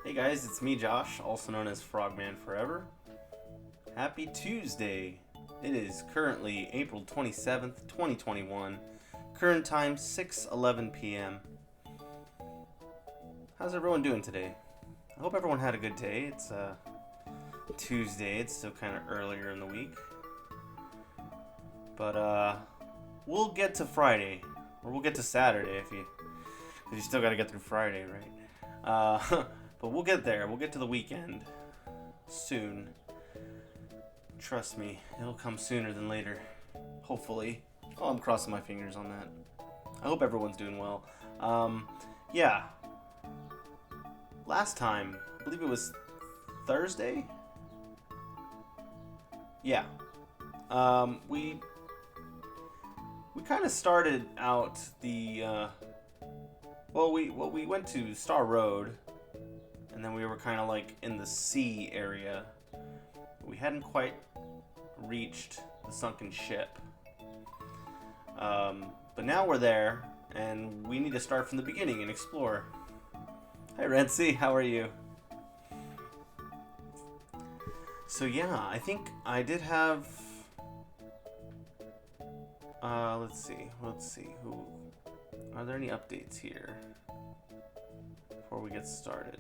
Hey guys, it's me Josh, also known as Frogman Forever. Happy Tuesday! It is currently April 27th, 2021. Current time 6:11 p.m. How's everyone doing today? I hope everyone had a good day. It's Tuesday, it's still kind of earlier in the week. But we'll get to Friday, or we'll get to Saturday if you still got to get through Friday, right? But we'll get there. We'll get to the weekend soon. Trust me, it'll come sooner than later. Hopefully. Oh, I'm crossing my fingers on that. I hope everyone's doing well. Yeah. Last time, I believe it was Thursday? Yeah. We kind of started out the we went to Star Road, and then we were kind of like in the sea area. We hadn't quite reached the Sunken Ship. But now we're there, and we need to start from the beginning and explore. Hi Renzi, how are you? So yeah, I think I did have... let's see, who... Are there any updates here before we get started?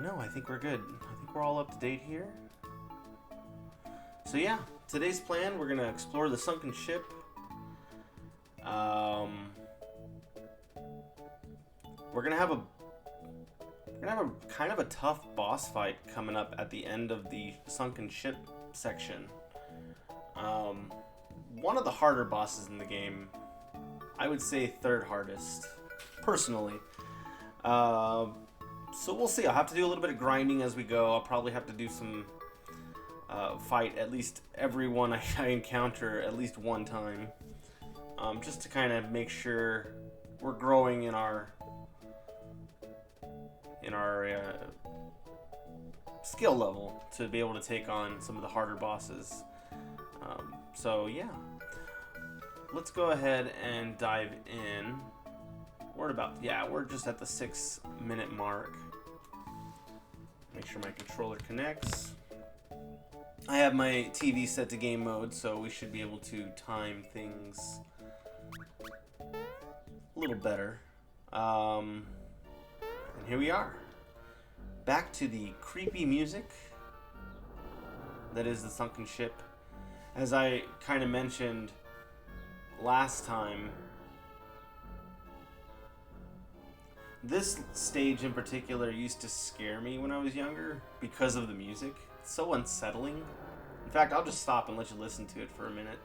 No, I think we're good. I think we're all up to date here. So yeah, today's plan, we're gonna explore the Sunken Ship. We're gonna have a kind of a tough boss fight coming up at the end of the Sunken Ship section. One of the harder bosses in the game. I would say third hardest, personally. So we'll see. I'll have to do a little bit of grinding as we go. I'll probably have to do some fight at least everyone I encounter at least one time, just to kind of make sure we're growing in our skill level to be able to take on some of the harder bosses. So yeah, let's go ahead and dive in. We're just at the 6-minute mark. Make sure my controller connects. I have my TV set to game mode, so we should be able to time things a little better. And here we are. Back to the creepy music that is the Sunken Ship. As I kind of mentioned last time, this stage in particular used to scare me when I was younger because of the music. It's so unsettling. In fact, I'll just stop and let you listen to it for a minute.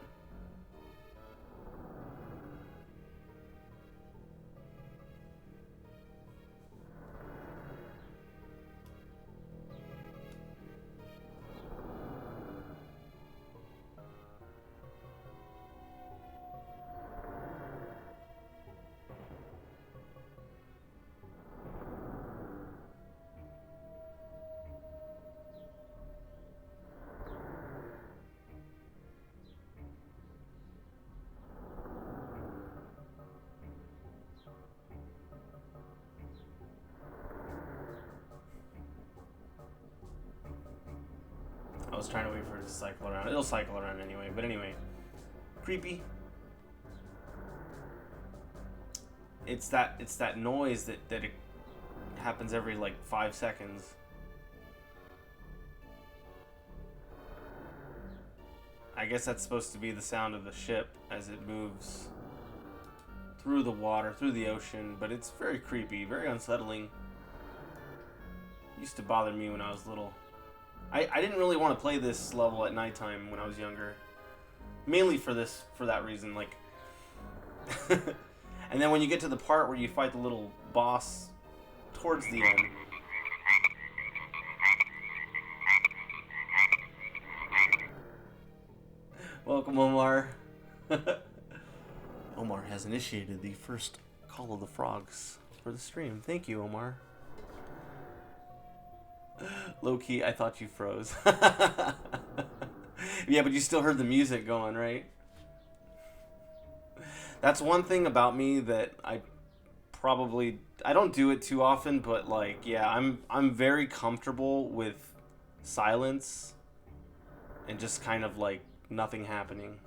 I was trying to wait for it to cycle around. It'll cycle around anyway, but anyway. Creepy. It's that noise that it happens every like 5 seconds. I guess that's supposed to be the sound of the ship as it moves through the water, through the ocean, but it's very creepy, very unsettling. It used to bother me when I was little. I didn't really want to play this level at nighttime when I was younger. Mainly for that reason, like... And then when you get to the part where you fight the little boss towards the end... Welcome, Omar. Omar has initiated the first Call of the Frogs for the stream. Thank you, Omar. Low-key, I thought you froze. Yeah, but you still heard the music going, right? That's one thing about me that I don't do it too often, but like, yeah, I'm very comfortable with silence and just kind of like nothing happening.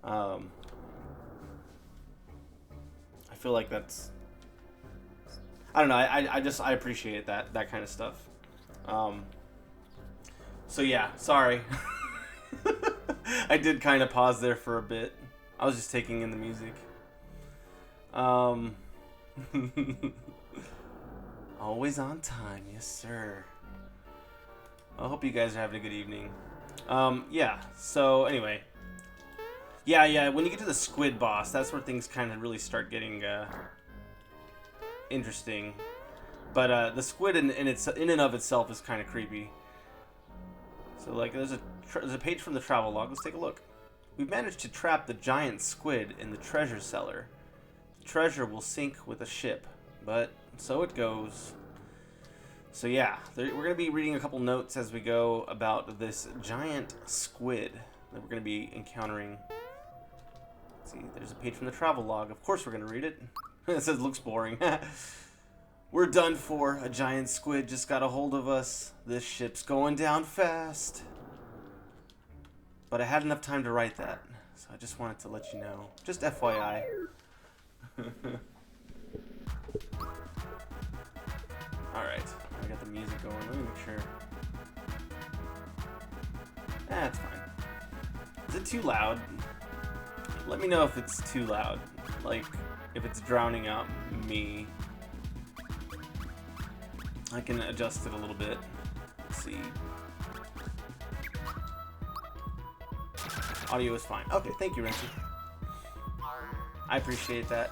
I feel like that's, I don't know. I appreciate that kind of stuff. So yeah, sorry. I did kind of pause there for a bit. I was just taking in the music. Always on time, yes sir. I hope you guys are having a good evening. Yeah. So anyway, yeah. When you get to the squid boss, that's where things kind of really start getting interesting. But the squid in and of itself is kind of creepy. So like, there's a page from the travel log. Let's take a look. We've managed to trap the giant squid in the treasure cellar. The treasure will sink with a ship, but so it goes. So yeah, we're going to be reading a couple notes as we go about this giant squid that we're going to be encountering. Let's see, there's a page from the travel log. Of course we're going to read it. It says, looks boring. We're done for. A giant squid just got a hold of us. This ship's going down fast. But I had enough time to write that, so I just wanted to let you know. Just FYI. Alright, I got the music going. Let me make sure. It's fine. Is it too loud? Let me know if it's too loud. Like, if it's drowning out me. I can adjust it a little bit. Let's see. Audio is fine. Okay, thank you, Renty. I appreciate that.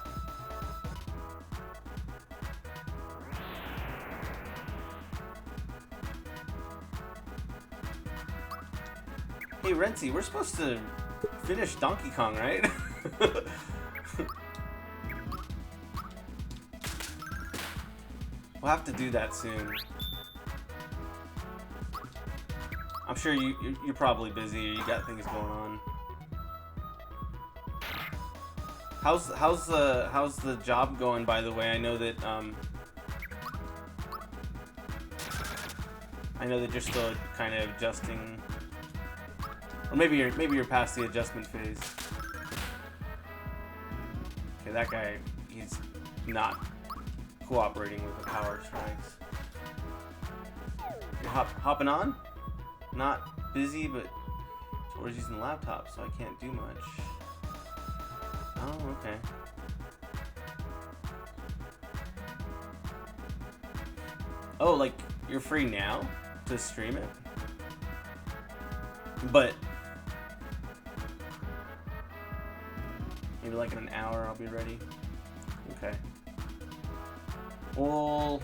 Hey, Renty, we're supposed to finish Donkey Kong, right? We'll have to do that soon. I'm sure you're probably busy or you got things going on. How's the job going, by the way? I know that you're still kind of adjusting, or maybe you're past the adjustment phase. Okay, that guy, he's not cooperating with the power strikes. You're hopping on? Not busy, but Tori's using the laptop, so I can't do much. Oh, okay. Oh, like, you're free now to stream it? But maybe like in an hour I'll be ready. Okay. Well,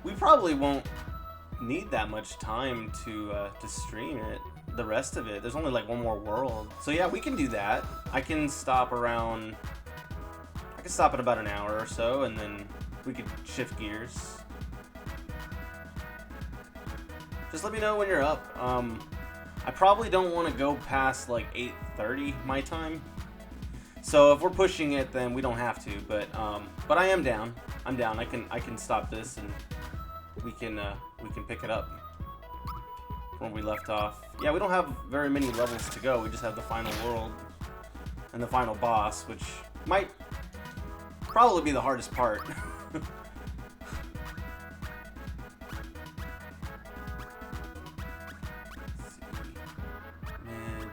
we probably won't need that much time to stream it, the rest of it. There's only like one more world, so yeah, we can do that. I can stop at about an hour or so, and then we could shift gears. Just let me know when you're up. I probably don't want to go past like 8:30 my time, so if we're pushing it, then we don't have to, but I am down. I'm down. I can stop this and we can pick it up from where we left off. Yeah, we don't have very many levels to go. We just have the final world and the final boss, which might probably be the hardest part. Let's see. Mid.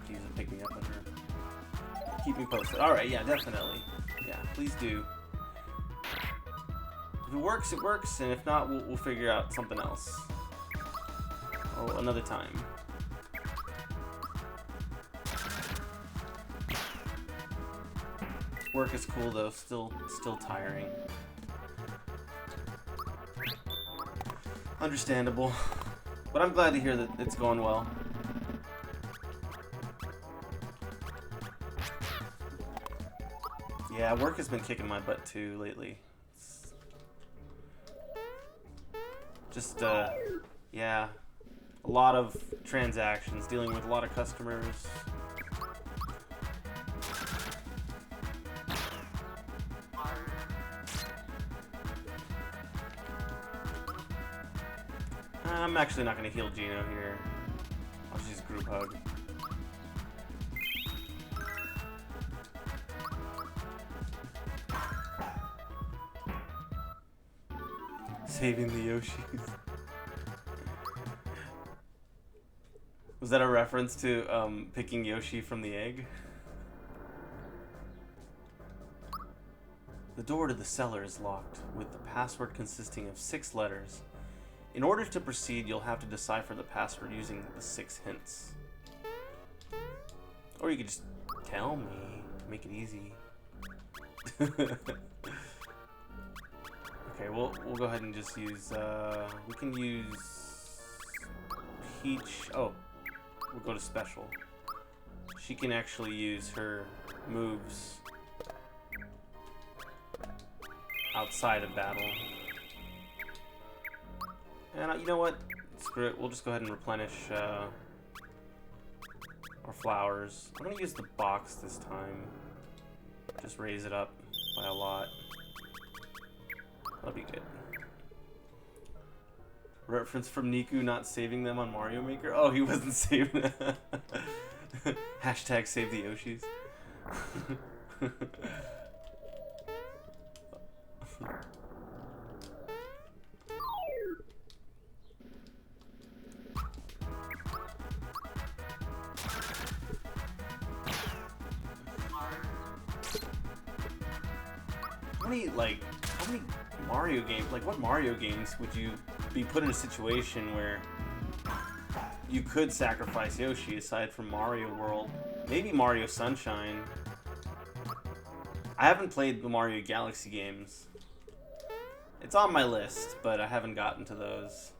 Jesus, pick me up on her. Keep me posted. Alright, yeah, definitely. Yeah, please do. If it works, it works, and if not, we'll figure out something else. Or another time. Work is cool though, still tiring. Understandable. But I'm glad to hear that it's going well. Yeah, work has been kicking my butt too lately. Just, yeah. A a lot of transactions, dealing with a lot of customers. I'm actually not going to heal Gino here. I'll just use group hug. Saving the Yoshis. Was that a reference to picking Yoshi from the egg? The door to the cellar is locked, with the password consisting of 6 letters. In order to proceed, you'll have to decipher the password using the 6 hints. Or you could just tell me, make it easy. Okay, we'll go ahead and just use, we can use Peach. Oh, we'll go to special. She can actually use her moves outside of battle. And you know what? Screw it. We'll just go ahead and replenish our flowers. I'm going to use the box this time. Just raise it up by a lot. That'll be good. Reference from Niku not saving them on Mario Maker? Oh, he wasn't saving them. Hashtag save the Yoshis. How many Mario games, like what Mario games would you be put in a situation where you could sacrifice Yoshi aside from Mario World? Maybe Mario Sunshine. I haven't played the Mario Galaxy games. It's on my list, but I haven't gotten to those.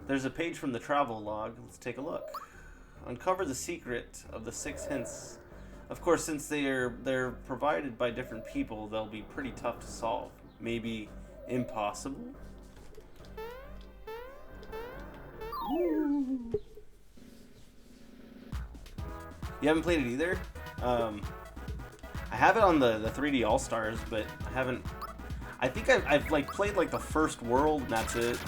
There's a page from the travel log. Let's take a look. Uncover the secret of the 6 hints. Of course, since they're provided by different people, they'll be pretty tough to solve. Maybe impossible? Ooh. You haven't played it either? I have it on the 3D All-Stars, but I haven't... I think I've like played like the first world, and that's it.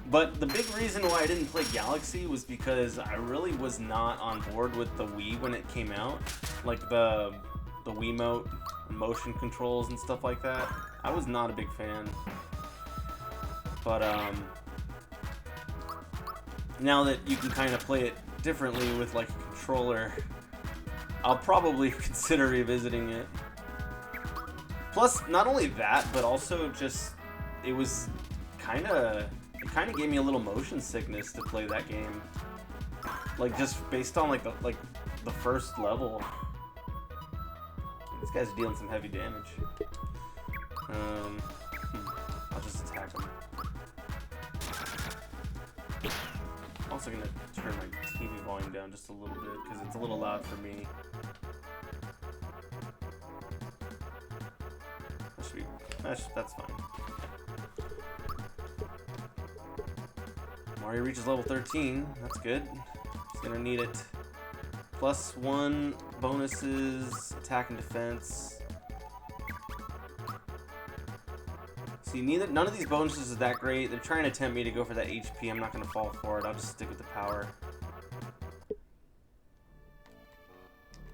But the big reason why I didn't play Galaxy was because I really was not on board with the Wii when it came out. Like the Wiimote, motion controls and stuff like that. I was not a big fan. But now that you can kind of play it differently with like a controller, I'll probably consider revisiting it. Plus, not only that, but also just it kind of gave me a little motion sickness to play that game. Like just based on like the first level. These guys are dealing some heavy damage. I'll just attack them. I'm also gonna turn my TV volume down just a little bit because it's a little loud for me. That's fine. Mario reaches level 13. That's good. He's gonna need it. +1 bonuses, attack and defense. See, none of these bonuses is that great. They're trying to tempt me to go for that HP. I'm not gonna fall for it. I'll just stick with the power.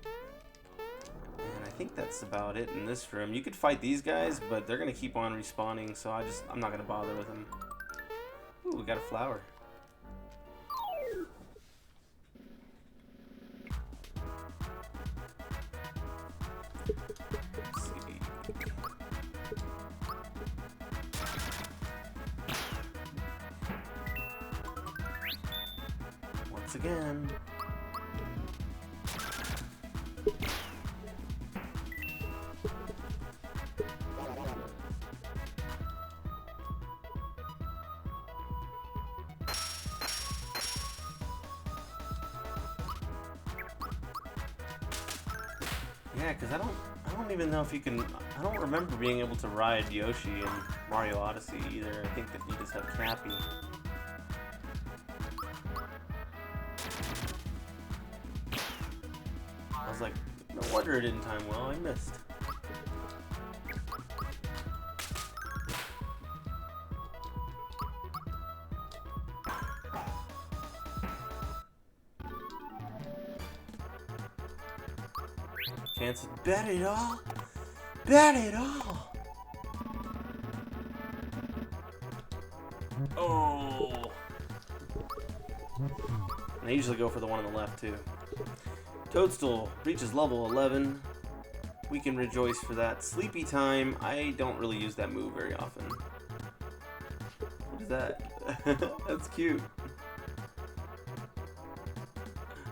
And I think that's about it in this room. You could fight these guys, but they're gonna keep on respawning, so I'm not gonna bother with them. Ooh, we got a flower. Once again. Yeah, because I don't even know if you can. I don't remember being able to ride Yoshi in Mario Odyssey either. I think that you just have Cappy. I was like, no wonder it didn't time well. I missed. Chance to bet it all. Bet it all. Oh. And I usually go for the one on the left too. Toadstool reaches level 11. We can rejoice for that. Sleepy time. I don't really use that move very often. What is that? That's cute.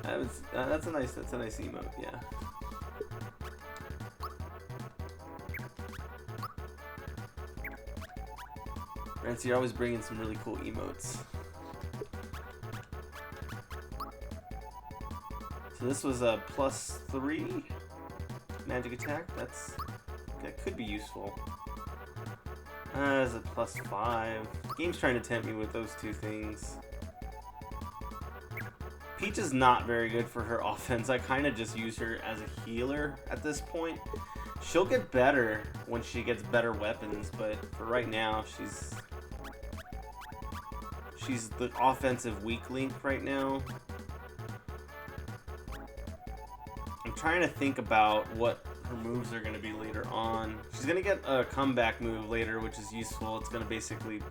That's a nice emote. Yeah. Rancy, you're always bringing some really cool emotes. So this was a +3 magic attack. That could be useful. As a +5. Game's trying to tempt me with those two things. Peach is not very good for her offense. I kind of just use her as a healer at this point. She'll get better when she gets better weapons, but for right now, she's the offensive weak link right now. I'm trying to think about what her moves are going to be later on. She's going to get a comeback move later, which is useful. It's going to basically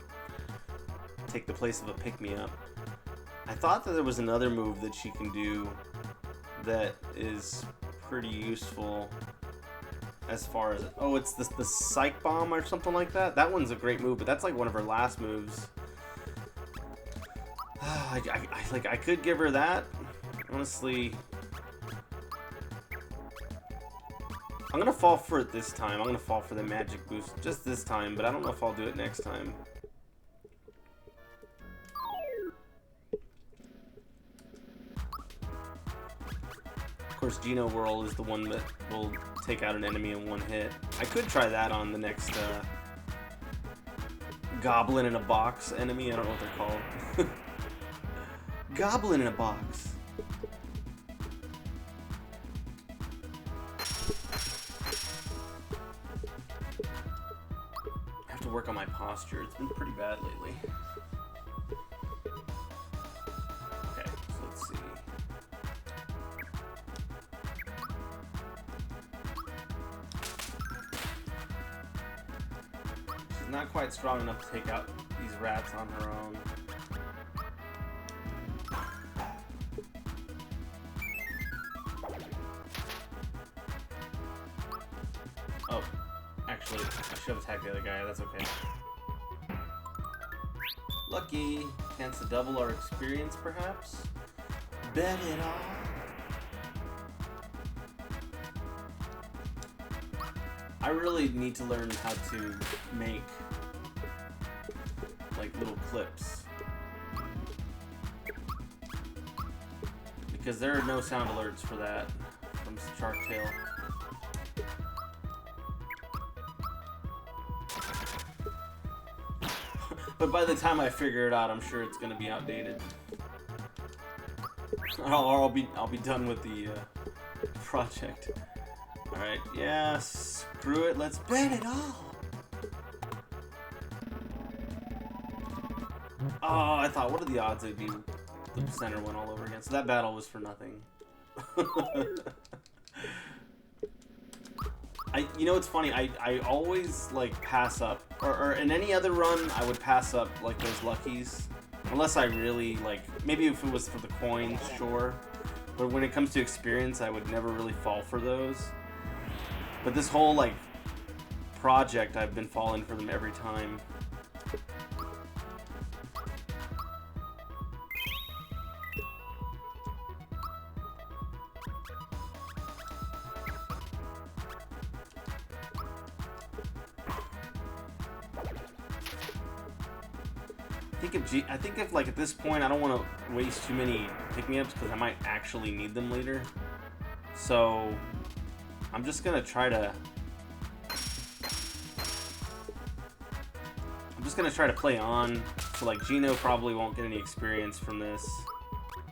take the place of a pick-me-up. I thought that there was another move that she can do that is pretty useful as far as... Oh, it's the Psych Bomb or something like that? That one's a great move, but that's like one of her last moves. I could give her that. Honestly, I'm gonna fall for it this time. I'm gonna fall for the magic boost just this time, but I don't know if I'll do it next time. Of course, Geno Whirl is the one that will take out an enemy in one hit. I could try that on the next Goblin in a Box enemy. I don't know what they're called. Goblin in a Box. I have to work on my posture. It's been pretty bad lately. Okay, so let's see. She's not quite strong enough to take out these rats on her own. Oh, actually, I should have attacked the other guy. That's okay. Lucky. Chance to double our experience, perhaps? Bet it all. I really need to learn how to make like little clips, because there are no sound alerts for that from Shark Tale. But by the time I figure it out, I'm sure it's gonna be outdated. Or I'll be done with the project. All right, yeah, screw it. Let's bet it all. Oh, I thought, what are the odds it'd be the center one all over again? So that battle was for nothing. You know, it's funny. I always like pass up, or in any other run, I would pass up like those luckies, unless I really like. Maybe if it was for the coins, sure. But when it comes to experience, I would never really fall for those. But this whole like project, I've been falling for them every time. I think if like at this point I don't want to waste too many pick-me-ups because I might actually need them later. So I'm just gonna try to I'm just gonna try to play on, so like Gino probably won't get any experience from this.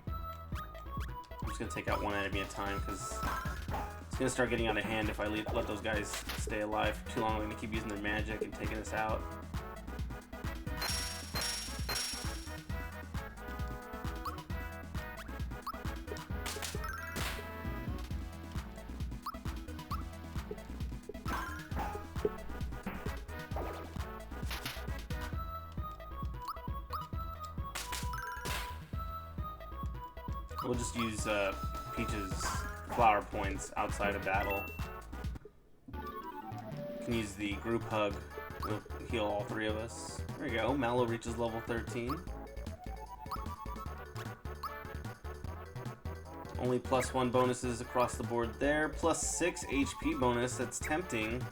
I'm just gonna take out one enemy at a time because it's gonna start getting out of hand if I let those guys stay alive for too long. They're gonna keep using their magic and taking us out. We'll just use Peach's flower points outside of battle. Can use the group hug. It'll heal all three of us. There we go. Mallow reaches level 13. Only +1 bonuses across the board there. +6 HP bonus. That's tempting.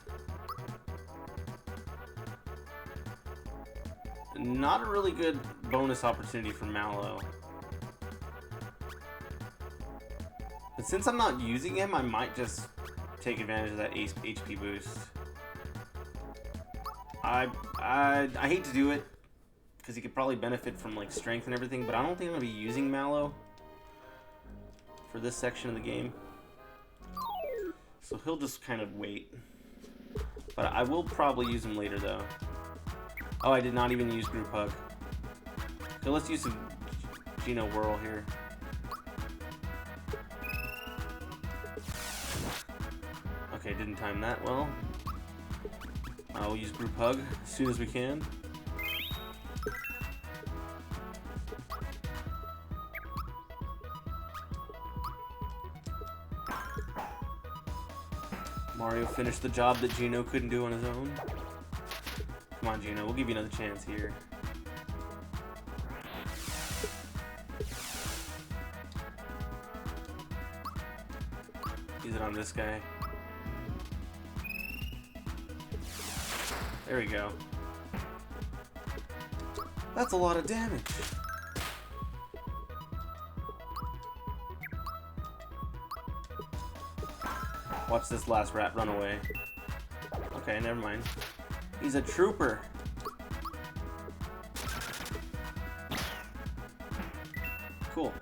Not a really good bonus opportunity for Mallow. But since I'm not using him, I might just take advantage of that HP boost. I hate to do it because he could probably benefit from like strength and everything, but I don't think I'm gonna be using Mallow for this section of the game. So he'll just kind of wait. But I will probably use him later though. Oh, I did not even use group hug. So let's use some Gino Whirl here. Okay, didn't time that well. We'll use group hug as soon as we can. Mario finished the job that Gino couldn't do on his own. Come on, Gino, we'll give you another chance here. Use it on this guy. There we go. That's a lot of damage. Watch this last rat run away. Okay, never mind. He's a trooper. Cool.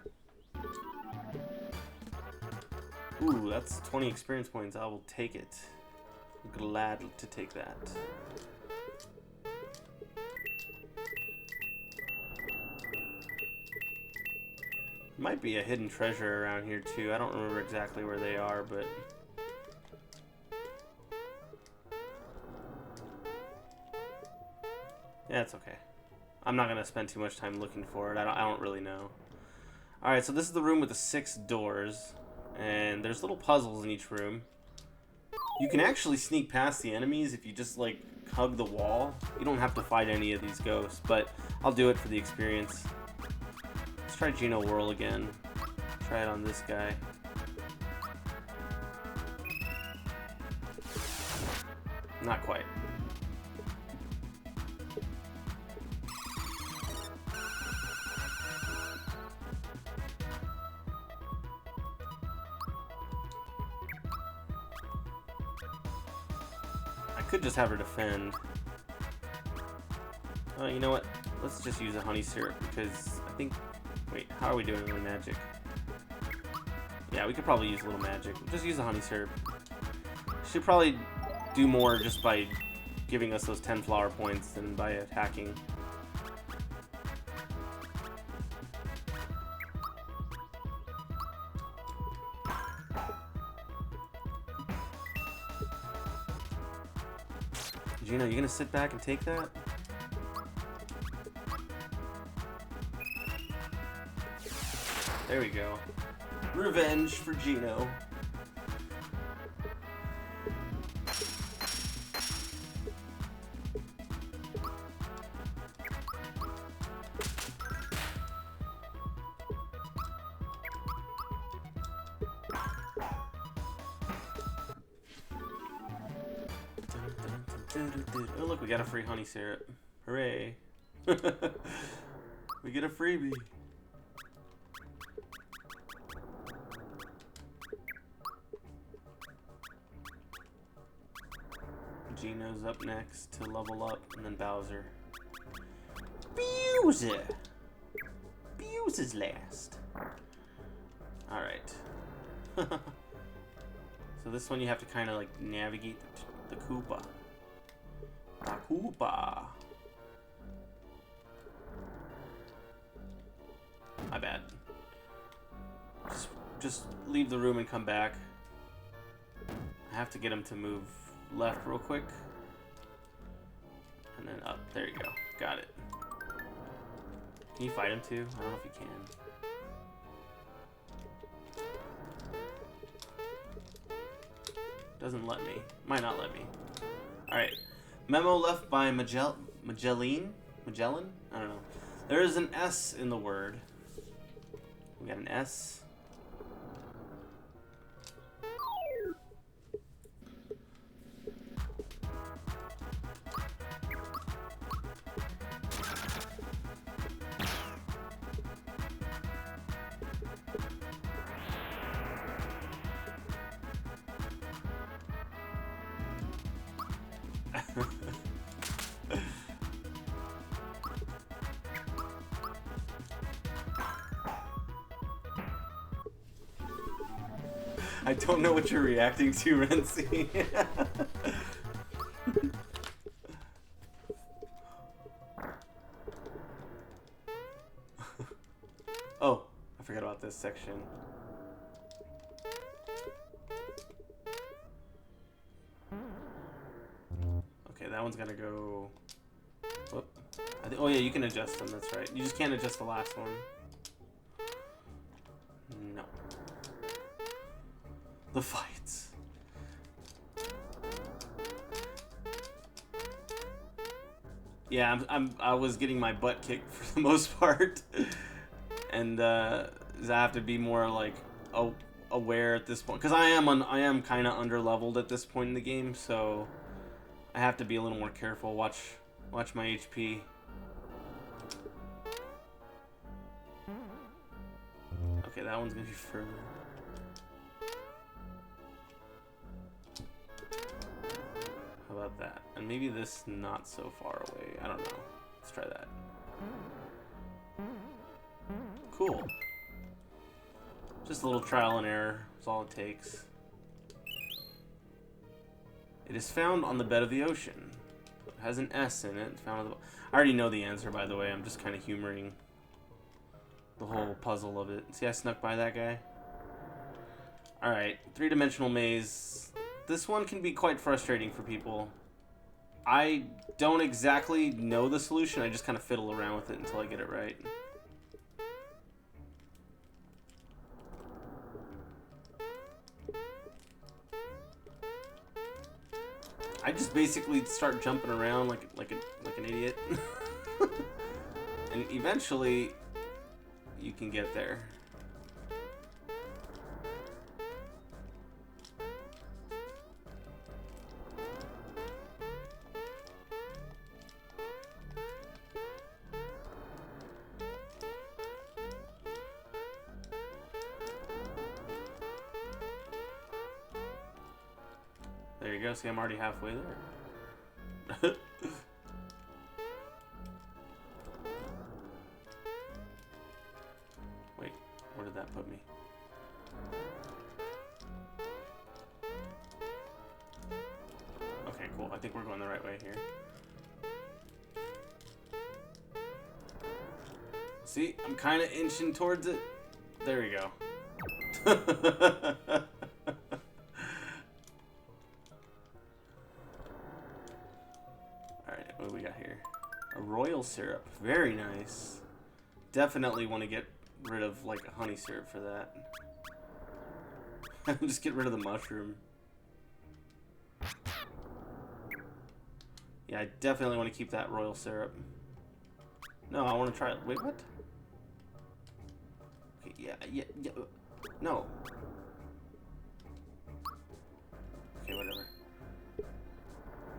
Ooh, that's 20 experience points. I will take it. Glad to take that. Might be a hidden treasure around here too. I don't remember exactly where they are, but yeah, it's okay. I'm not gonna spend too much time looking for it. I don't really know. All right, so this is the room with the 6 doors, and there's little puzzles in each room. You can actually sneak past the enemies if you just like hug the wall. You don't have to fight any of these ghosts, but I'll do it for the experience. Let's try Gino Whirl again. Try it on this guy. Not quite. I could just have her defend. You know what? Let's just use a honey syrup because I think... Wait, how are we doing with magic? Yeah, we could probably use a little magic. We'll just use the honey syrup. Should probably do more just by giving us those 10 flower points than by attacking. Gino, you gonna sit back and take that? There we go. Revenge for Gino. Oh look, we got a free honey syrup. Hooray. We get a freebie. Gino's up next to level up, and then Bowser. Buser. Buser's last. Alright. So this one you have to kind of like navigate the Koopa. The Koopa. My bad. Just leave the room and come back. I have to get him to move left real quick. And then up. There you go. Got it. Can you fight him too? I don't know if you can. Doesn't let me. Might not let me. Alright. Memo left by Magellan? Magellan? I don't know. There is an S in the word. We got an S. I don't know what you're reacting to, Renzi. Oh, I forgot about this section. Okay, that one's gonna go... Whoop. Oh yeah, you can adjust them, that's right. You just can't adjust the last one. No. The fights. Yeah, I was getting my butt kicked for the most part, and I have to be more like aware at this point because I am kind of under-leveled at this point in the game, so I have to be a little more careful. Watch my HP. Okay, that one's gonna be further. How about that? And maybe this not so far away. I don't know. Let's try that. Cool. Just a little trial and error. That's all it takes. It is found on the bed of the ocean. It has an S in it. Found on the... I already know the answer, by the way. I'm just kind of humoring the whole puzzle of it. See, I snuck by that guy. Alright, three-dimensional maze. This one can be quite frustrating for people. I don't exactly know the solution. I just kind of fiddle around with it until I get it right. I just basically start jumping around like an idiot. And eventually you can get there. There you go. See, I'm already halfway there. Wait, where did that put me? Okay, cool. I think we're going the right way here. See, I'm kind of inching towards it. There we go. Alright, what do we got here? A royal syrup. Very nice. Definitely want to get rid of like a honey syrup for that. Just get rid of the mushroom. Yeah, I definitely want to keep that royal syrup. No, I want to try it. Wait, what? Okay, yeah. No. Okay, whatever.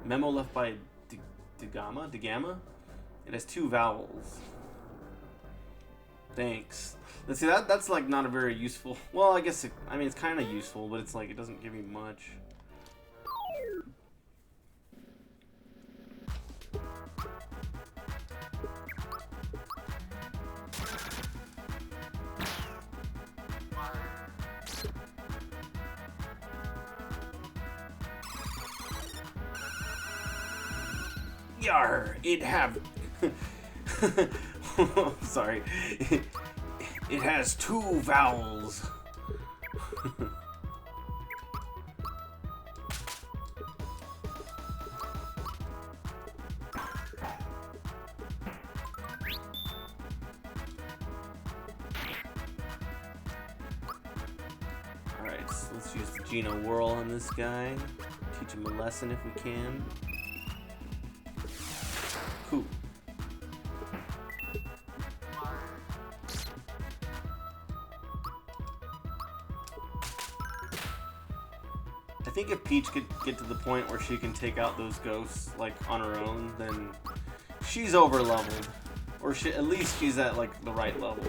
Memo left by Degama? It has 2 vowels. Thanks. Let's see, that's like not a very useful... Well, I guess, I mean, it's kind of useful, but it's like, it doesn't give me much. Yar! It have... Sorry. It has 2 vowels. Alright, so let's use the Geno Whirl on this guy. Teach him a lesson if we can. Cool. I think if Peach could get to the point where she can take out those ghosts like on her own, then she's over leveled, or at least she's at like the right level.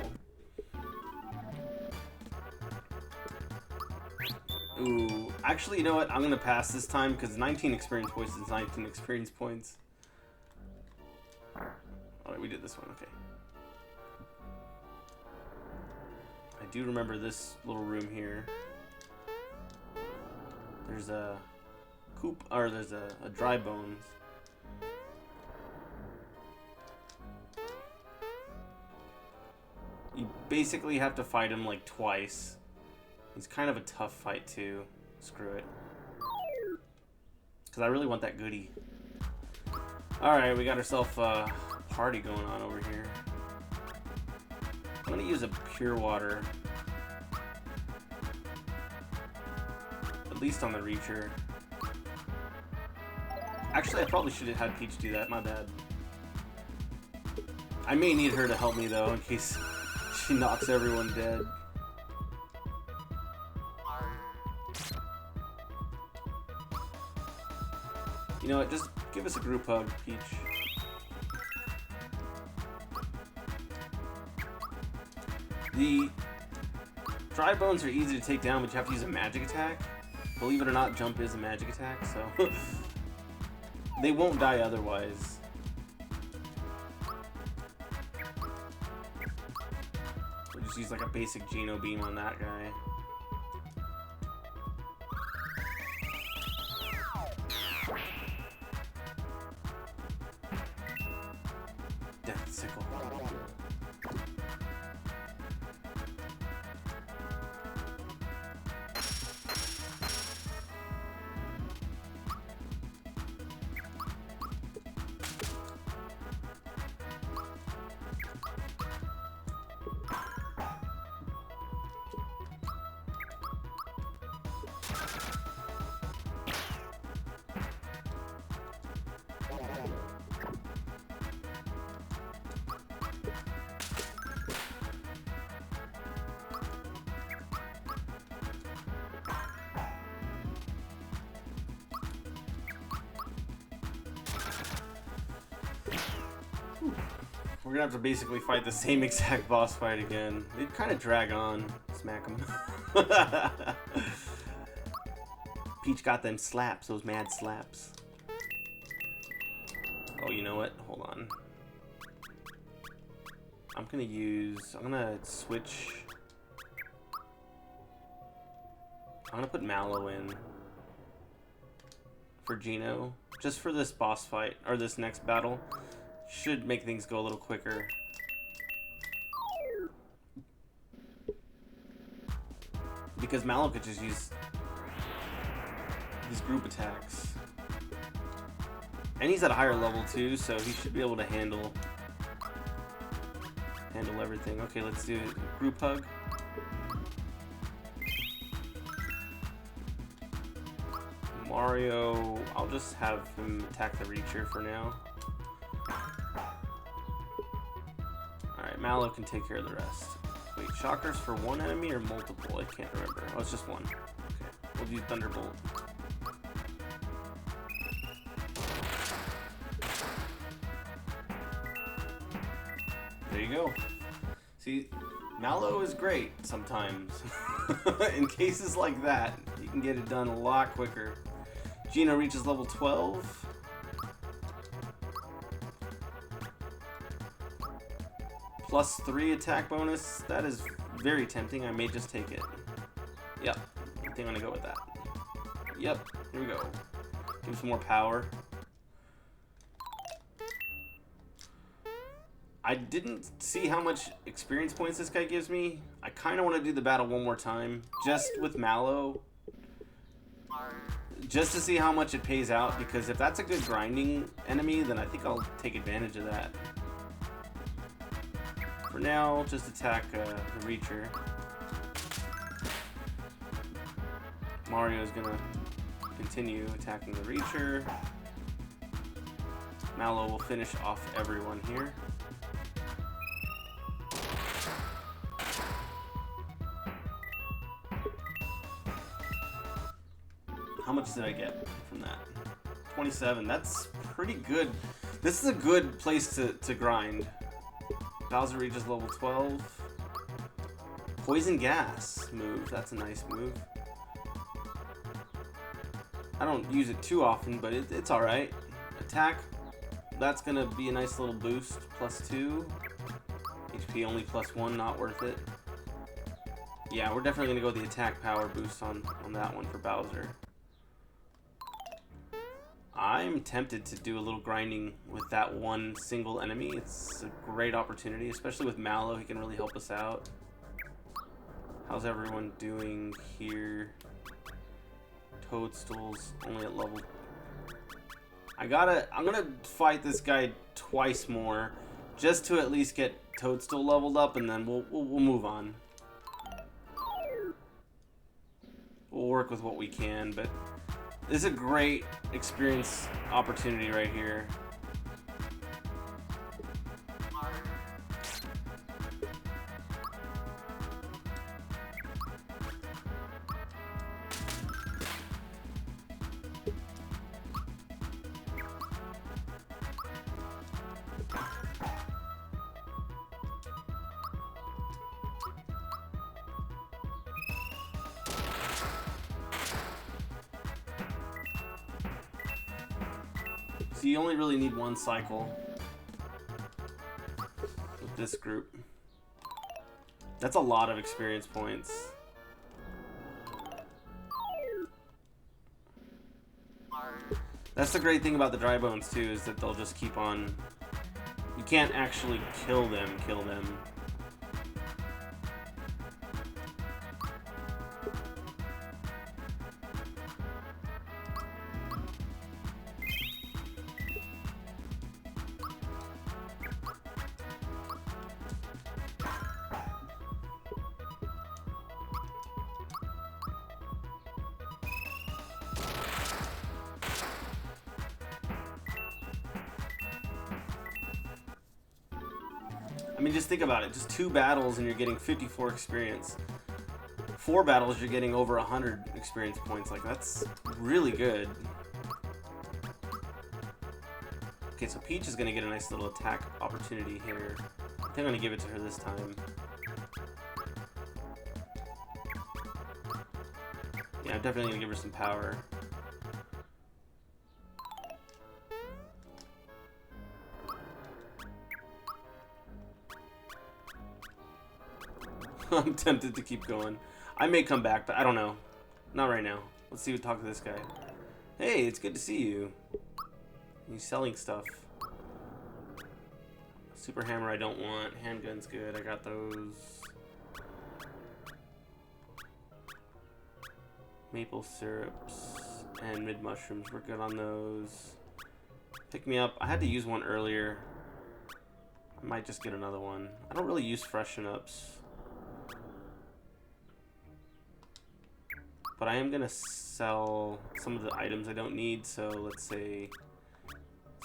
Ooh, actually, you know what? I'm gonna pass this time because 19 experience points is 19 experience points. All right, we did this one. Okay. I do remember this little room here. There's a coop, or there's a dry bones. You basically have to fight him like twice. He's kind of a tough fight too. Screw it. Because I really want that goodie. Alright, we got ourselves a party going on over here. I'm gonna use a pure water. At least on the Reacher. Actually, I probably should have had Peach do that. My bad. I may need her to help me though, in case she knocks everyone dead. You know what? Just give us a group hug, Peach. The dry bones are easy to take down, but you have to use a magic attack. Believe it or not, jump is a magic attack, so they won't die otherwise. We'll just use like a basic Geno beam on that guy. Death Sickle. We're gonna have to basically fight the same exact boss fight again. They kind of drag on. Smack them. Peach got them slaps, those mad slaps. Oh, you know what? Hold on. I'm gonna switch. I'm gonna put Mallow in for Geno, just for this boss fight, or this next battle. Should make things go a little quicker. Because Mallow could just use these group attacks. And he's at a higher level too, so he should be able to handle everything. Okay, let's do a group hug. Mario, I'll just have him attack the Reacher for now. Alright, Mallow can take care of the rest. Wait, shockers for one enemy or multiple? I can't remember. Oh, it's just one. Okay, we'll do Thunderbolt. There you go. See, Mallow is great sometimes. In cases like that, you can get it done a lot quicker. Geno reaches level 12. +3 attack bonus. That is very tempting. I may just take it. Yep. I think I'm gonna go with that. Yep. Here we go. Give him some more power. I didn't see how much experience points this guy gives me. I kind of want to do the battle one more time, just with Mallow, just to see how much it pays out, because if that's a good grinding enemy, then I think I'll take advantage of that. For now, just attack the Reacher. Mario's gonna continue attacking the Reacher. Mallow will finish off everyone here. How much did I get from that? 27. That's pretty good. This is a good place to grind. Bowser reaches level 12. Poison gas move. That's a nice move. I don't use it too often, but it's alright. Attack. That's going to be a nice little boost. +2. HP only +1. Not worth it. Yeah, we're definitely going to go with the attack power boost on that one for Bowser. I'm tempted to do a little grinding with that one single enemy. It's a great opportunity, especially with Mallow. He can really help us out. How's everyone doing here? Toadstool's only at level... I'm gonna fight this guy twice more, just to at least get Toadstool leveled up, and then we'll move on. We'll work with what we can, but this is a great experience opportunity right here. So you only really need one cycle with this group. That's a lot of experience points. That's the great thing about the dry bones too, is that they'll just keep on. You can't actually kill them. I mean, just think about it. Just 2 battles and you're getting 54 experience. 4 battles, you're getting over 100 experience points. Like, that's really good. Okay, so Peach is going to get a nice little attack opportunity here. I think I'm going to give it to her this time. Yeah, I'm definitely going to give her some power. I'm tempted to keep going. I may come back, but I don't know. Not right now. Let's see. Talk to this guy. Hey, it's good to see you. He's selling stuff. Super hammer I don't want. Handgun's good. I got those. Maple syrups and mid mushrooms. We're good on those. Pick me up. I had to use one earlier. I might just get another one. I don't really use freshen ups. But I am going to sell some of the items I don't need, so let's say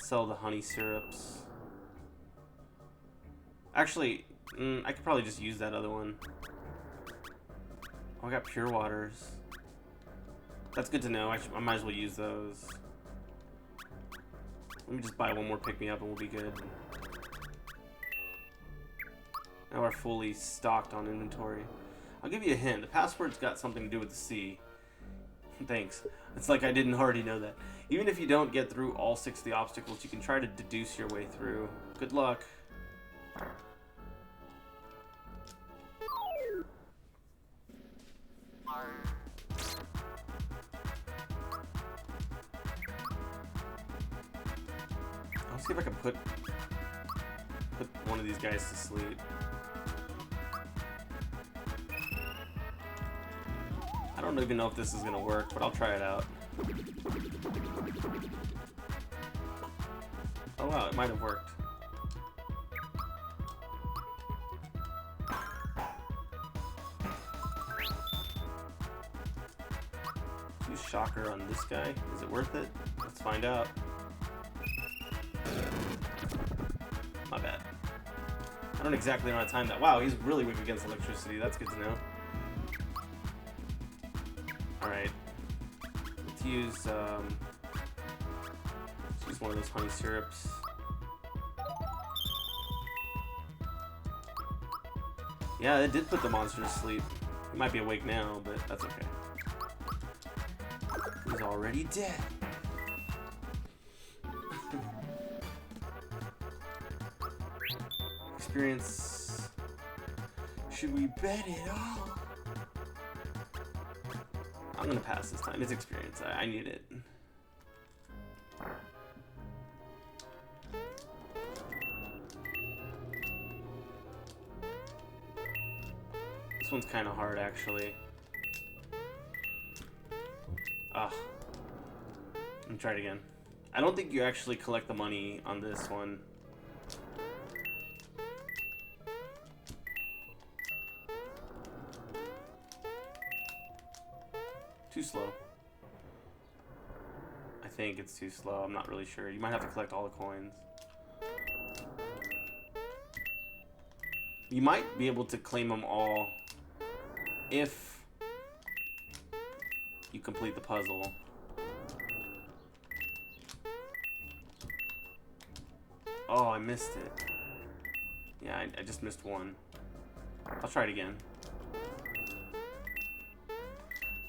sell the honey syrups. Actually, I could probably just use that other one. Oh, I got pure waters. That's good to know. I might as well use those. Let me just buy one more pick-me-up and we'll be good. Now we're fully stocked on inventory. I'll give you a hint. The password's got something to do with the sea. Thanks. It's like I didn't already know that. Even if you don't get through all 6 of the obstacles, you can try to deduce your way through. Good luck. Let's see if I can put put one of these guys to sleep. I don't even know if this is gonna work, but I'll try it out. Oh wow, it might have worked. Use shocker on this guy. Is it worth it? Let's find out. My bad. I don't exactly know how to time that. Wow, he's really weak against electricity. That's good to know. Alright. Let's use one of those honey syrups. Yeah, it did put the monster to sleep. He might be awake now, but that's okay. He's already dead. Experience. Should we bet it all? I'm gonna pass this time. It's experience. I need it. This one's kind of hard, actually. Ugh. Let me try it again. I don't think you actually collect the money on this one. Too slow. I think it's too slow. I'm not really sure. You might have to collect all the coins. You might be able to claim them all if you complete the puzzle. Oh, I missed it. Yeah, I just missed one. I'll try it again.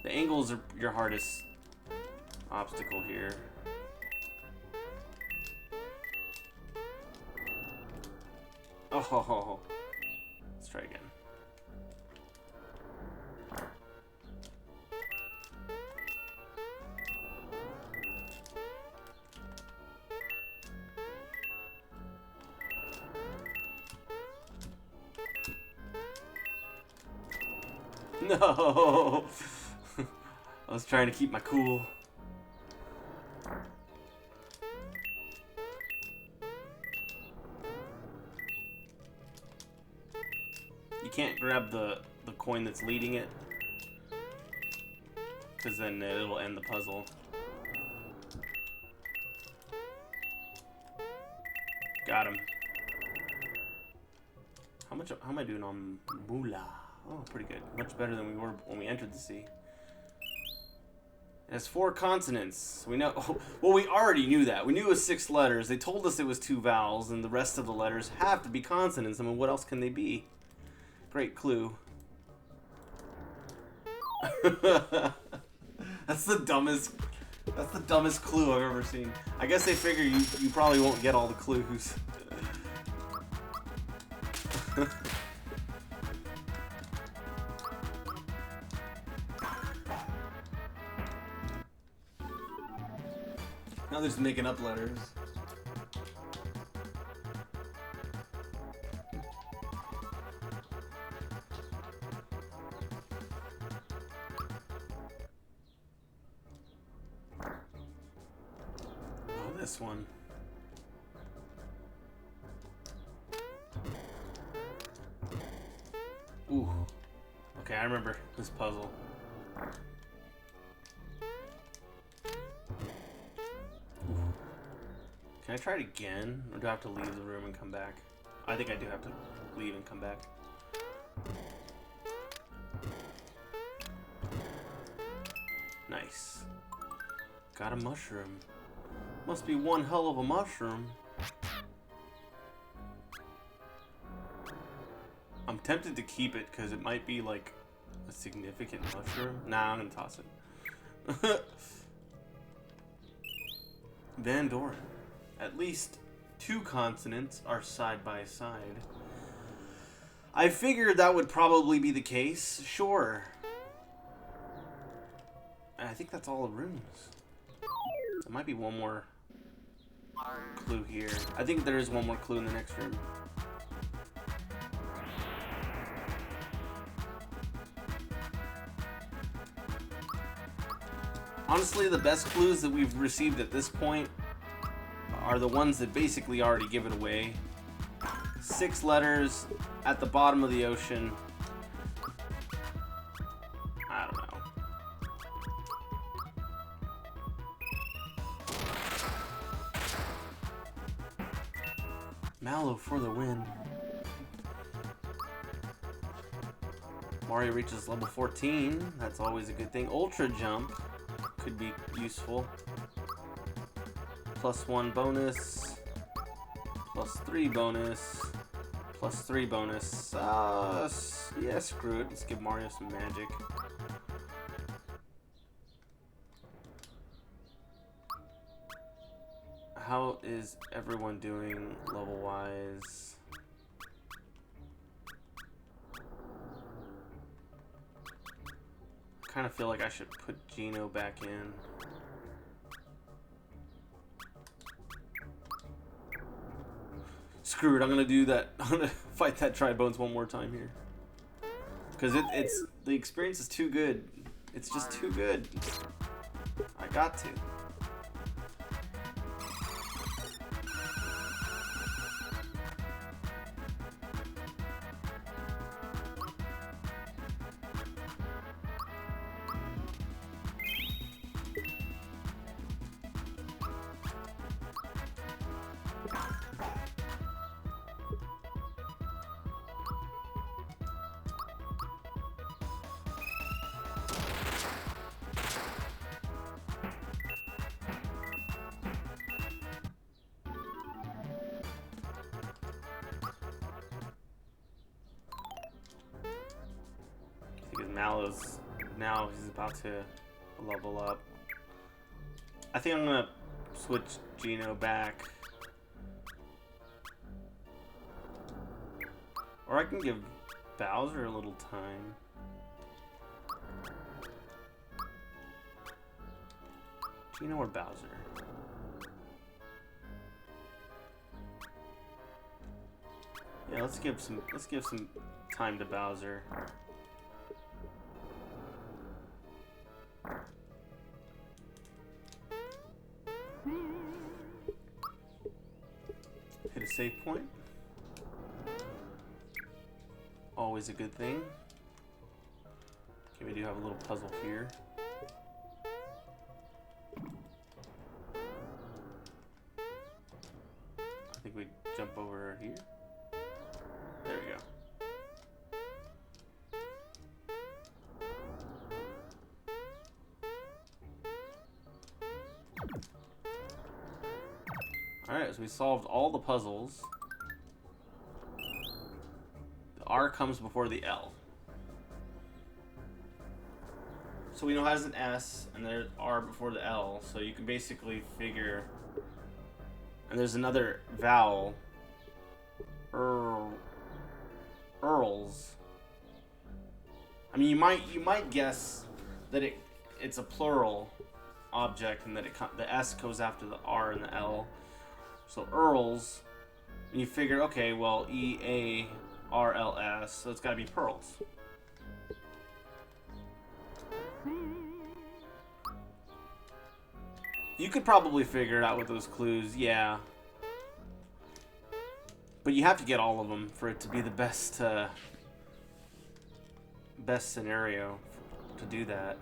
The angles are your hardest obstacle here. Oh, let's try again. No! I was trying to keep my cool. You can't grab the coin that's leading it, because then it'll end the puzzle. Got him. How am I doing on moolah? Oh, pretty good. Much better than we were when we entered the sea. It has 4 consonants. We know. Well, we already knew that. We knew it was 6 letters. They told us it was 2 vowels, and the rest of the letters have to be consonants. I mean, what else can they be? Great clue. That's the dumbest clue I've ever seen. I guess they figure you probably won't get all the clues. Now they're just making up letters. Oh, this one. Ooh. Okay, I remember this puzzle. Can I try it again? Or do I have to leave the room and come back? I think I do have to leave and come back. Nice. Got a mushroom. Must be one hell of a mushroom. I'm tempted to keep it because it might be like a significant mushroom. Nah, I'm gonna toss it. Van Doren. At least 2 consonants are side by side. I figured that would probably be the case. Sure. I think that's all the rooms. There might be one more clue here. I think there is one more clue in the next room. Honestly, the best clues that we've received at this point are the ones that basically already give it away. 6 letters at the bottom of the ocean. I don't know. Mallow for the win. Mario reaches level 14. That's always a good thing. Ultra jump could be useful. +1 bonus. +3 bonus. +3 bonus. Yeah, screw it. Let's give Mario some magic. How is everyone doing level-wise? I kind of feel like I should put Gino back in. Screw it, I'm gonna do that. I'm gonna fight that Tri-Bones one more time here. Because it's the experience is too good. It's just too good. I got to. Mallow's now he's about to level up. I think I'm gonna switch Gino back. Or I can give Bowser a little time. Gino or Bowser? Yeah, let's give some time to Bowser. Hit a save point. Always a good thing. Okay, we do have a little puzzle here. I think we jump over here. There we go. Alright, so we solved all the puzzles. The R comes before the L. So we know has an S, and there's R before the L, so you can basically figure... And there's another vowel. Earls. I mean, you might guess that it's a plural object, and that the S goes after the R and the L. So Earls, and you figure, okay, well, E-A-R-L-S, so it's got to be pearls. You could probably figure it out with those clues, yeah. But you have to get all of them for it to be the best scenario to do that.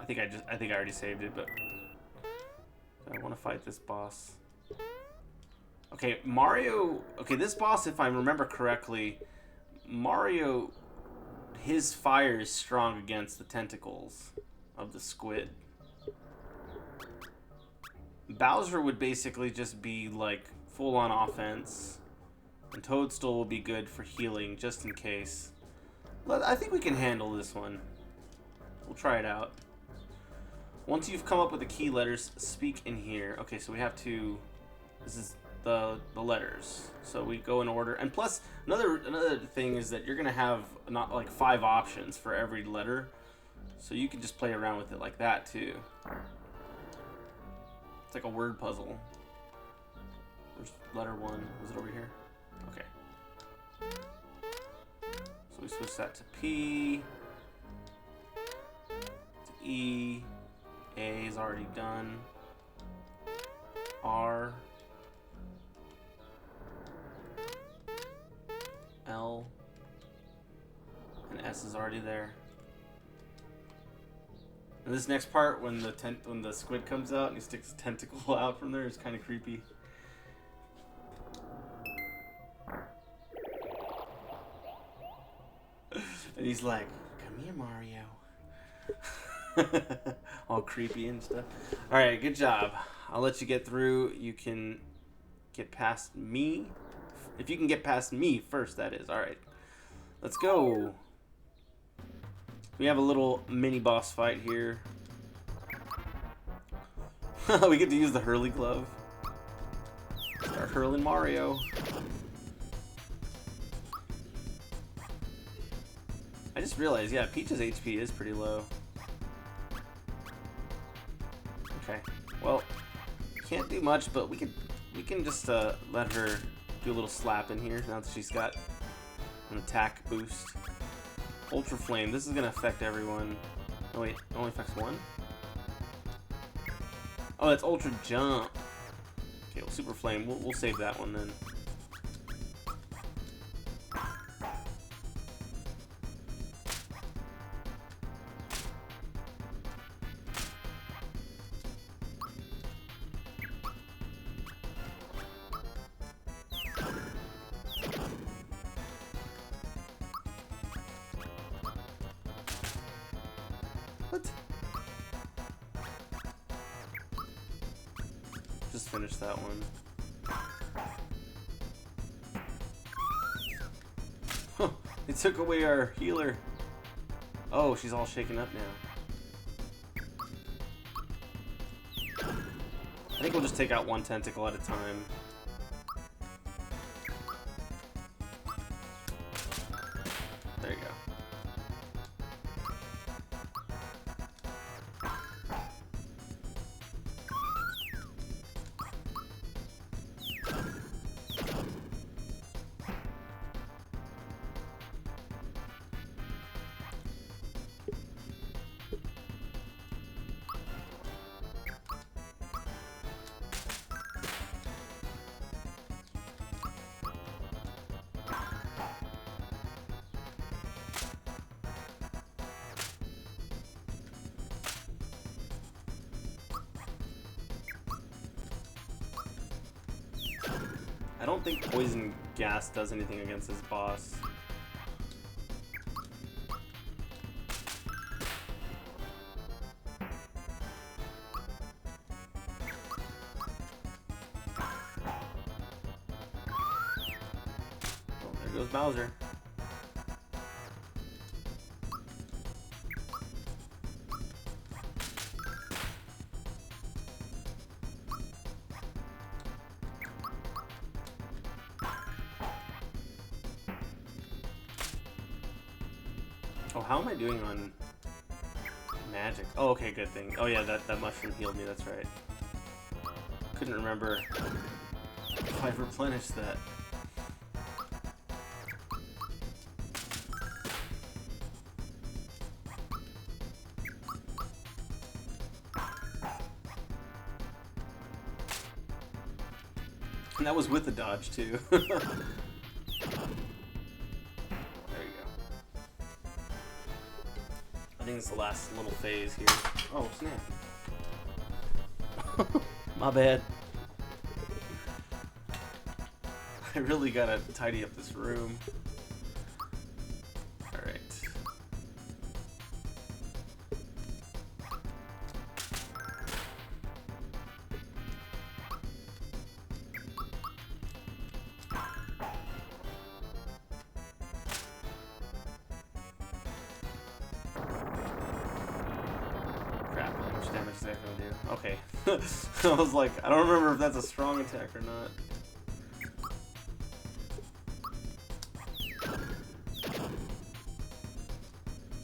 I think I already saved it, but I want to fight this boss. Okay, Mario. Okay, this boss, if I remember correctly, Mario, his fire is strong against the tentacles of the squid. Bowser would basically just be like full-on offense, and Toadstool will be good for healing just in case. I think we can handle this one. We'll try it out. Once you've come up with the key letters, speak in here. Okay, so we have to... This is the letters. So we go in order. And plus, another thing is that you're going to have not like 5 options for every letter. So you can just play around with it like that, too. It's like a word puzzle. There's letter 1. Is it over here? Okay. We switch that to P, to E, A is already done, R, L, and S is already there. And this next part, when the squid comes out and he sticks a tentacle out from there, is kind of creepy. And he's like, "Come here, Mario." All creepy and stuff. All right, good job. I'll let you get through. You can get past me. If you can get past me first, that is. All right. Let's go. We have a little mini boss fight here. We get to use the hurley glove. Start hurling Mario. I just realized, yeah, Peach's HP is pretty low. Okay, well, can't do much, but we can just let her do a little slap in here now that she's got an attack boost. Ultra Flame, this is gonna affect everyone. Oh wait, it only affects one? Oh, that's Ultra Jump. Okay, well, Super Flame, we'll save that one then. What? Just finish that one. Huh, they took away our healer. Oh, she's all shaken up now. I think we'll just take out one tentacle at a time. There you go. I don't think poison gas does anything against this boss. Oh, there goes Bowser. Oh, how am I doing on magic? Oh, okay, good thing. Oh yeah, that mushroom healed me, that's right. Couldn't remember if I replenished that. And that was with the dodge too. I think it's the last little phase here. Oh, snap. My bad. I really gotta tidy up this room. Alright. Crap, how much damage is that gonna do? Okay. I was like, I don't remember if that's a strong attack or not.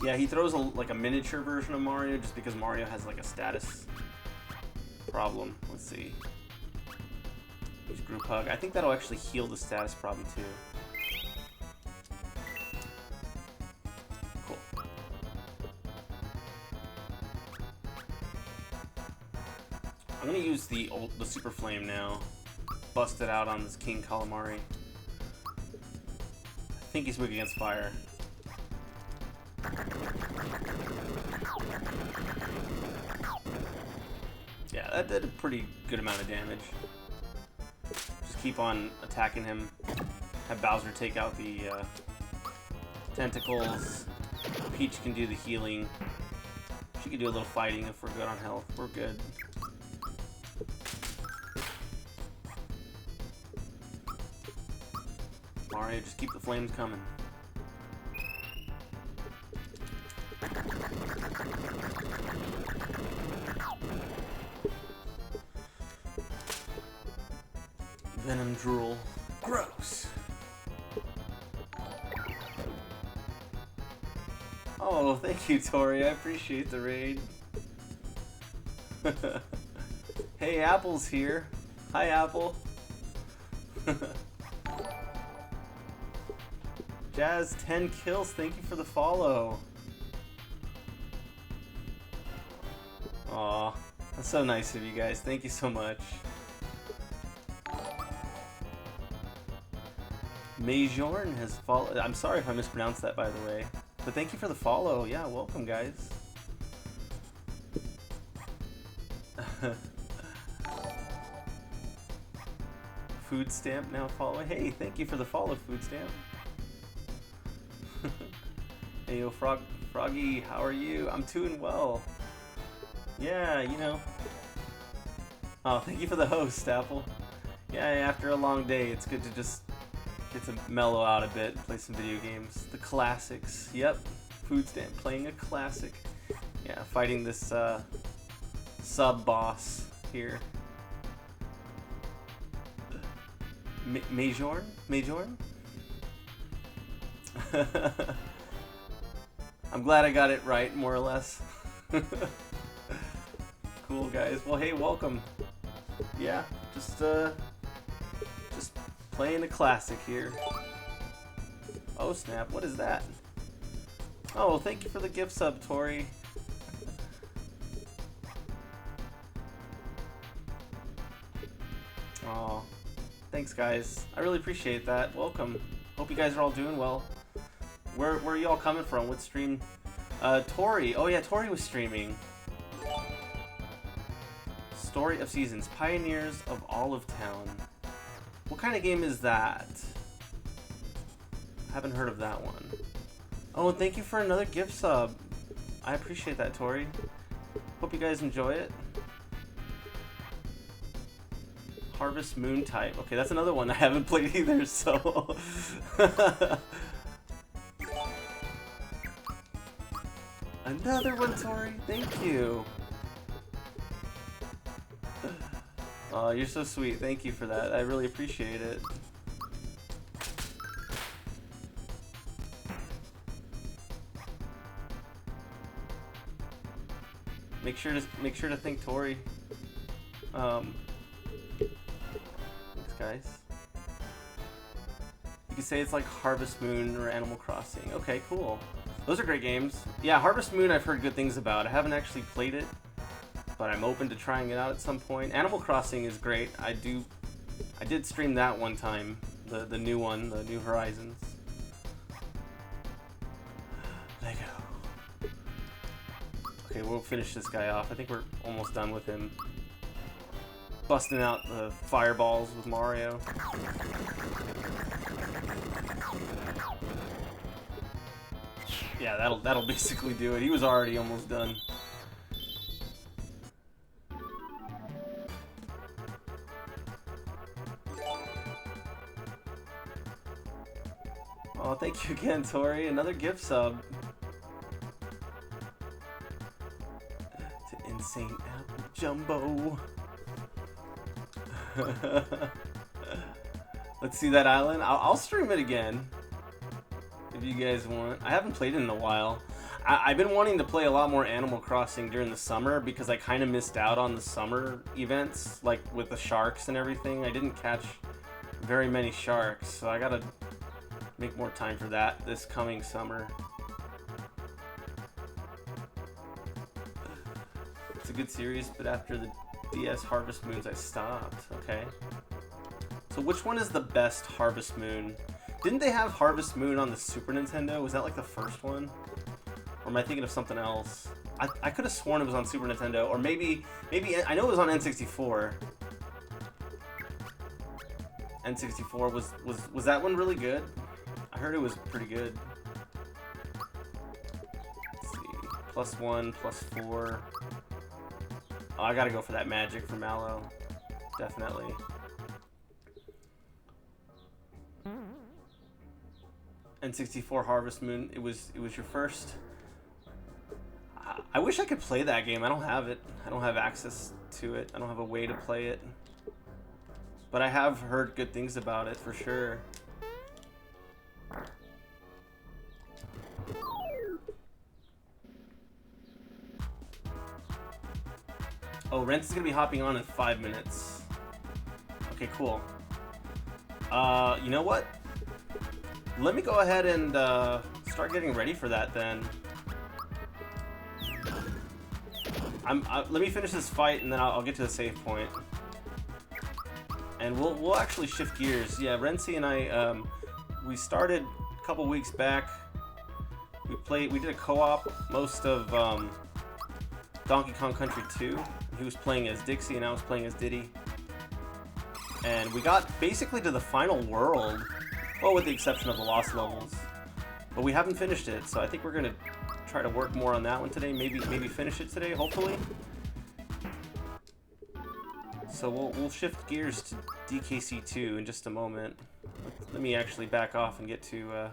Yeah, he throws like a miniature version of Mario just because Mario has like a status problem. Let's see. Use Group Hug. I think that'll actually heal the status problem too. I'm gonna use the Super Flame now. Bust it out on this King Calamari. I think he's weak against fire. Yeah, that did a pretty good amount of damage. Just keep on attacking him. Have Bowser take out the tentacles. Peach can do the healing. She can do a little fighting if we're good on health. We're good. Mario, just keep the flames coming. Venom drool. Gross. Oh, thank you, Tori. I appreciate the raid. Hey, Apple's here. Hi, Apple. Jazz, 10 kills. Thank you for the follow. Aw, that's so nice of you guys. Thank you so much. Majorn has followed. I'm sorry if I mispronounced that, by the way. But thank you for the follow. Yeah, welcome, guys. Food Stamp now following. Hey, thank you for the follow, Food Stamp. Hey, yo, Froggy, how are you? I'm doing well. Yeah, you know. Oh, thank you for the host, Apple. Yeah, after a long day, it's good to just get to mellow out a bit, play some video games. The classics. Yep. Food Stamp playing a classic. Yeah, fighting this sub-boss here. Majorn? Majorn? I'm glad I got it right, more or less. Cool, guys. Well, hey, welcome. Yeah, just playing a classic here. Oh snap, what is that? Oh, thank you for the gift sub, Tori. Oh, thanks guys. I really appreciate that. Welcome. Hope you guys are all doing well. Where are y'all coming from? What stream? Tori. Oh yeah, Tori was streaming. Story of Seasons. Pioneers of Olive Town. What kind of game is that? I haven't heard of that one. Oh, and thank you for another gift sub. I appreciate that, Tori. Hope you guys enjoy it. Harvest Moon type. Okay, that's another one I haven't played either, so... Another one, Tori. Thank you. Oh, you're so sweet. Thank you for that. I really appreciate it. Make sure to thank Tori. Thanks, guys. You can say it's like Harvest Moon or Animal Crossing. Okay, cool. Those are great games. Yeah, Harvest Moon I've heard good things about. I haven't actually played it, but I'm open to trying it out at some point. Animal Crossing is great. I did stream that one time, the new one, the New Horizons. Lego. Okay, we'll finish this guy off. I think we're almost done with him. Busting out the fireballs with Mario. Yeah, that'll basically do it. He was already almost done. Oh, thank you again, Tori. Another gift sub. To Insane Apple Jumbo. Let's see that island. I'll stream it again if you guys want. I haven't played it in a while. I've been wanting to play a lot more Animal Crossing during the summer because I kind of missed out on the summer events, like with the sharks and everything. I didn't catch very many sharks, so I gotta make more time for that this coming summer. It's a good series, but after the DS Harvest Moons, I stopped. Okay. So which one is the best Harvest Moon? Didn't they have Harvest Moon on the Super Nintendo? Was that like the first one? Or am I thinking of something else? I could have sworn it was on Super Nintendo, or maybe I know it was on N64. N64 was that one really good? I heard it was pretty good. Let's see, +1, +4. Oh, I gotta go for that magic for Mallow, definitely. N64 Harvest Moon. It was your first. I wish I could play that game. I don't have it. I don't have access to it. I don't have a way to play it. But I have heard good things about it for sure. Oh, Rent is gonna be hopping on in 5 minutes. Okay, cool. You know what? Let me go ahead and start getting ready for that then. Let me finish this fight and then I'll get to the save point. And we'll actually shift gears. Yeah, Renzi and I, we started a couple weeks back. We did a co-op most of Donkey Kong Country 2. He was playing as Dixie and I was playing as Diddy. And we got basically to the final world, well, with the exception of the lost levels. But we haven't finished it, so I think we're gonna try to work more on that one today. Maybe finish it today, hopefully. So we'll shift gears to DKC2 in just a moment. Let me actually back off and get to. I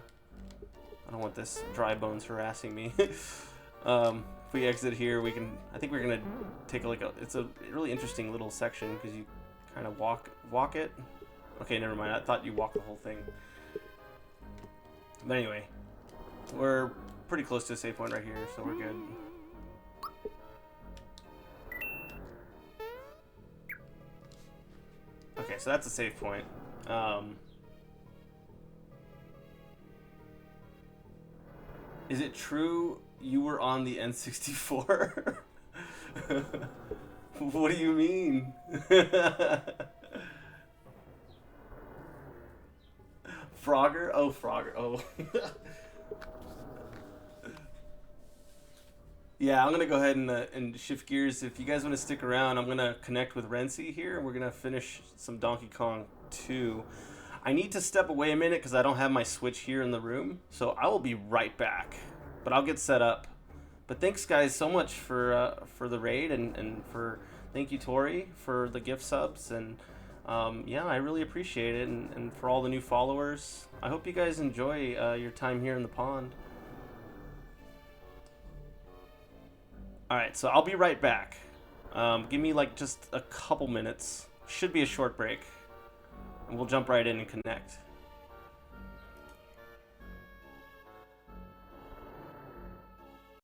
don't want this dry bones harassing me. If we exit here, we can. I think we're gonna take it's a really interesting little section because you kind of walk it. Okay, never mind. I thought you walked the whole thing. But anyway, we're pretty close to a save point right here, so we're good. Okay, so that's a save point. Is it true you were on the N64? What do you mean? Frogger? Oh, Frogger. Oh. Yeah, I'm gonna go ahead and shift gears. If you guys want to stick around, I'm gonna connect with Renzi here, and we're gonna finish some Donkey Kong 2. I need to step away a minute because I don't have my Switch here in the room, so I will be right back. But I'll get set up. But thanks, guys, so much for the raid, and thank you, Tori, for the gift subs, and yeah, I really appreciate it, and for all the new followers. I hope you guys enjoy your time here in the pond. Alright, so I'll be right back. Give me like just a couple minutes. Should be a short break. And we'll jump right in and connect.